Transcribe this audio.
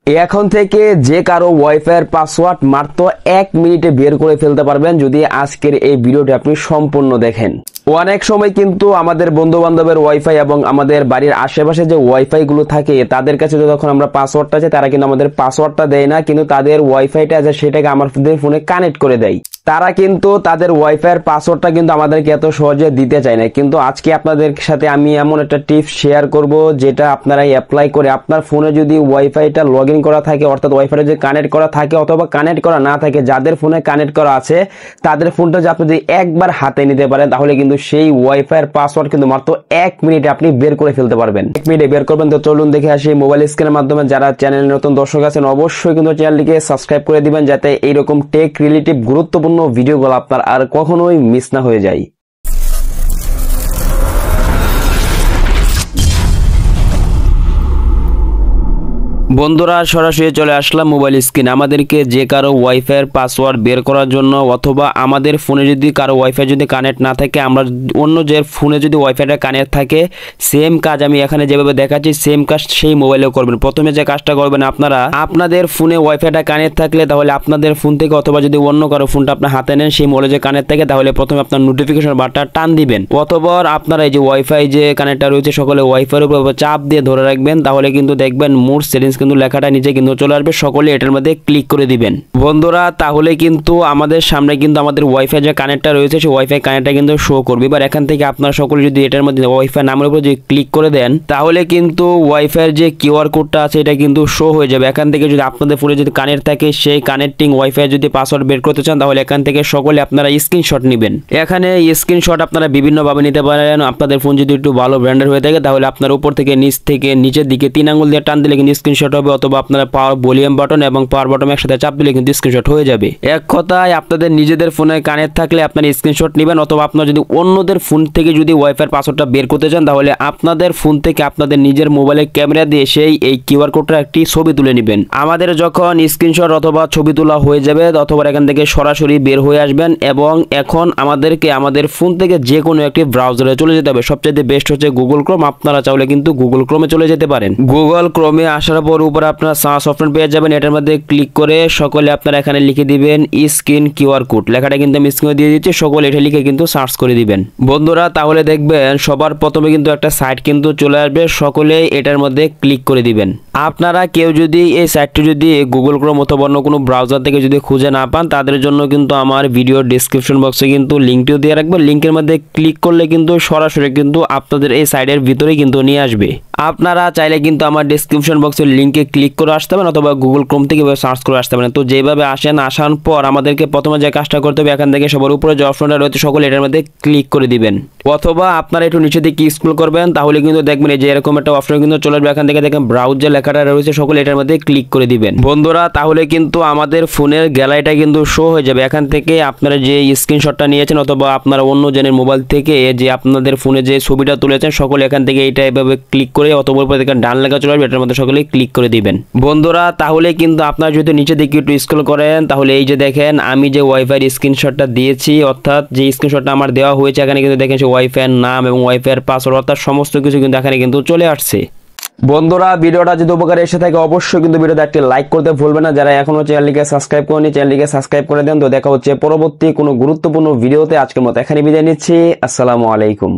এখন থেকে যে কারো ওয়াইফাইয়ের পাসওয়ার্ড মাত্র 1 মিনিটে বের করে ফেলতে পারবেন যদি আজকের এই ভিডিওটি আপনি সম্পূর্ণ দেখেন। অনেক সময় কিন্তু আমাদের বন্ধু বান্ধবের ওয়াইফাই এবং আমাদের বাড়ির আশেপাশে যে ওয়াইফাই গুলো থাকে তাদের কাছে যখন আমরা পাসওয়ার্ডটা চাই তারা কিন্তু আমাদের পাসওয়ার্ডটা দেয় না, কিন্তু তাদের ওয়াইফাইটা আছে সেটাকে আমাদের ফোনে কানেক্ট করে দেয়। তারা কিন্তু তাদের ওয়াইফাইয়ের পাসওয়ার্ডটা কিন্তু আমাদেরকে এত সহজে দিতে চায় না। কিন্তু আজকে আপনাদের সাথে আমি এমন একটা টিপস শেয়ার করব যেটা আপনারা অ্যাপ্লাই করে আপনার ফোনে যদি ওয়াইফাইটা লগ ইন করা থাকে, অর্থাৎ ওয়াইফাইটা যদি কানেক্ট করা থাকে অথবা কানেক্ট করা না থাকে, যাদের ফোনে কানেক্ট করা আছে তাদের ফোনটা যদি আপনি যদি একবার হাতে নিতে পারেন তাহলে কিন্তু সেই ওয়াইফাইয়ের পাসওয়ার্ড কিন্তু মাত্র 1 মিনিটে আপনি বের করে ফেলতে পারবেন। 1 মিনিটে বের করবেন। তো চলুন দেখে আসি মোবাইল স্ক্রিনের মাধ্যমে। যারা চ্যানেলের নতুন দর্শক আছেন অবশ্যই কিন্তু চ্যানেলটিকে সাবস্ক্রাইব করে দিবেন যাতে এইরকম টেক রিলেটিভ গুরুত্বপূর্ণ ভিডিওগুলো আপনার আর কখনোই মিস না হয়ে যায়। বন্ধুরা সরাসরি চলে আসলাম মোবাইল স্ক্রিন। আমাদেরকে যে কারো ওয়াইফাইয়ের পাসওয়ার্ড বের করার জন্য অথবা আমাদের ফোনে যদি কারো ওয়াইফাই যদি কানেক্ট না থাকে, আমরা অন্য যে ফোনে যদি ওয়াইফাইটা কানেক্ট থাকে সেম কাজ আমি এখানে যেভাবে দেখাচ্ছি সেম কাজ সেই মোবাইলেও করবেন। প্রথমে যে কাজটা করবেন, আপনারা আপনাদের ফোনে ওয়াইফাইটা কানেক্ট থাকলে তাহলে আপনাদের ফোন থেকে অথবা যদি অন্য কারো ফোনটা আপনার হাতে নেন সেই মোবাইলে যে কানেক্ট থাকে তাহলে প্রথমে আপনার নোটিফিকেশন বাটনটা টান দিবেন, অথবা আপনারা এই যে ওয়াইফাই যে কানেক্টটা রয়েছে সকলে ওয়াইফাইয়ের উপর চাপ দিয়ে ধরে রাখবেন, তাহলে কিন্তু দেখবেন মোর সেটিংস কিন্তু লেখাটা নিচে কিন্তু চলে আসবে। সকলে এটার মধ্যে ক্লিক করে দিবেন বন্ধুরা, তাহলে কিন্তু আমাদের সামনে কিন্তু আমাদের ওয়াইফাই যে কানেক্টটা রয়েছে সেই ওয়াইফাই কানেক্টটা কিন্তু শো করবে। এবার এখান থেকে আপনারা সকলে যদি এটার মধ্যে ওয়াইফাই নামের উপর যদি ক্লিক করে দেন তাহলে কিন্তু ওয়াইফাইয়ের যে কিউআর কোডটা আছে এটা কিন্তু শো হয়ে যাবে। এখান থেকে যদি আপনাদের ফোনে যদি কানেক্ট থাকে সেই কানেক্টিং ওয়াইফাই যদি পাসওয়ার্ড বের করতে চান তাহলে এখান থেকে সকলে আপনারা স্ক্রিনশট নেবেন। এখানে স্ক্রিনশট আপনারা বিভিন্নভাবে নিতে পারেন। আপনাদের ফোন যদি একটু ভালো ব্র্যান্ডের হয়ে থাকে তাহলে আপনার উপর থেকে নিচ থেকে নিচের দিকে 3 আঙ্গুল দিয়ে টান দিলে কিন্তু স্ক্রিনশট হবে, অথবা আপনারা পাওয়ার ভলিউম বাটন এবং পাওয়ার বাটন একসাথে চাপ দিলে কিন্তু স্ক্রিনশট হয়ে যাবে। এক কথায় আপনাদের নিজেদের ফোনে কানেক্ট থাকলে আপনারা স্ক্রিনশট নেবেন, অথবা আপনারা যদি অন্যদের ফোন থেকে যদি ওয়াইফাই পাসওয়ার্ডটা বের করতে চান তাহলে আপনাদের ফোন থেকে আপনাদের নিজের মোবাইলের ক্যামেরা দিয়ে সেই এই কিউআর কোডটা একটি ছবি তুলে নেবেন। আমাদের যখন স্ক্রিনশট অথবা ছবি তোলা হয়ে যাবে অথবা এখান থেকে সরাসরি বের হয়ে আসবেন, এবং এখন আমাদেরকে আমাদের ফোন থেকে যে কোনো একটি ব্রাউজারে চলে যেতে হবে। সবচেয়ে বেস্ট হচ্ছে গুগল ক্রোম। আপনারা চাইলে কিন্তু গুগল ক্রোমে চলে যেতে পারেন। গুগল ক্রোমে আসার পর উপরে আপনারা সার্চ অপশন পেয়ে যাবেন। এটার মধ্যে ক্লিক করে সকলে আপনারা এখানে লিখে দিবেন স্ক্রিন কিউআর কোড। লেখাটা কিন্তু আমি স্ক্রিনে দিয়ে দিচ্ছি, সকলে এটা লিখে কিন্তু সার্চ করে দিবেন বন্ধুরা। তাহলে দেখবেন সবার প্রথমে কিন্তু একটা সাইট কিন্তু চলে আসবে, সকলে এটার মধ্যে ক্লিক করে দিবেন। আপনারা কেউ যদি এই সাইটটি যদি গুগল ক্রোম অথবা অন্য কোনো ব্রাউজার থেকে যদি খুঁজে না পান তাদের জন্য কিন্তু আমার ভিডিও ডেসক্রিপশন বক্সে কিন্তু লিঙ্কটিও দিয়ে রাখবো। লিঙ্কের মধ্যে ক্লিক করলে কিন্তু সরাসরি কিন্তু আপনাদের এই সাইটের ভিতরে কিন্তু নিয়ে আসবে। আপনারা চাইলে কিন্তু আমার ডেসক্রিপশন বক্সের লিঙ্কে ক্লিক করে আসতে পারেন অথবা গুগল ক্রোম থেকে সার্চ করে আসতে পারেন। তো যেভাবে আসেন, আসার পর আমাদেরকে প্রথমে যে কাজটা করতে হবে এখান থেকে সবার উপরে যে অপশনটা রয়েছে সকলে এটার মধ্যে ক্লিক করে দিবেন, অথবা আপনারা একটু নিচে দিকে স্ক্রল করবেন তাহলে কিন্তু দেখবেন এই যে এরকম একটা অপশন কিন্তু চলে আসবে। এখান থেকে দেখেন ব্রাউজ যে লেখাটা রয়েছে সকলে এটার মধ্যে ক্লিক করে দিবেন বন্ধুরা। তাহলে কিন্তু আমাদের ফোনের গ্যালারিটা কিন্তু শো হয়ে যাবে। এখান থেকে আপনারা যে স্ক্রিনশটটা নিয়েছেন অথবা আপনারা অন্য জনের মোবাইল থেকে যে আপনাদের ফোনে যে ছবিটা তুলেছেন সকলে এখান থেকে এইটা এভাবে ক্লিক করে অথবা উপরে দেখেন ডান লেখা চলে আসবে, এটার মধ্যে সকলে ক্লিক করে দিবেন বন্ধুরা। তাহলে কিন্তু আপনারা যদি নিচে দিকে একটু স্ক্রল করেন তাহলে এই যে দেখেন আমি যে ওয়াইফাই স্ক্রিনশটটা দিয়েছি, অর্থাৎ যে স্ক্রিনশটটা আমার দেওয়া হয়েছে এখানে কিন্তু দেখেন সেই ওয়াইফাইয়ের নাম এবং ওয়াইফাইয়ের পাসওয়ার্ড অর্থাৎ সমস্ত কিছু কিন্তু এখানে কিন্তু চলে আসছে বন্ধুরা। ভিডিওটা যদি উপকারে এসে থাকে অবশ্যই কিন্তু ভিডিওতে একটি লাইক করতে ভুলবেন না। যারা এখনো চ্যানেলটিকে সাবস্ক্রাইব করেনি চ্যানেলটিকে সাবস্ক্রাইব করে দেন। তো দেখা হচ্ছে পরবর্তী কোনো গুরুত্বপূর্ণ ভিডিওতে। আজকের মতো এখানে বিদায় নিচ্ছি। আসসালামু আলাইকুম।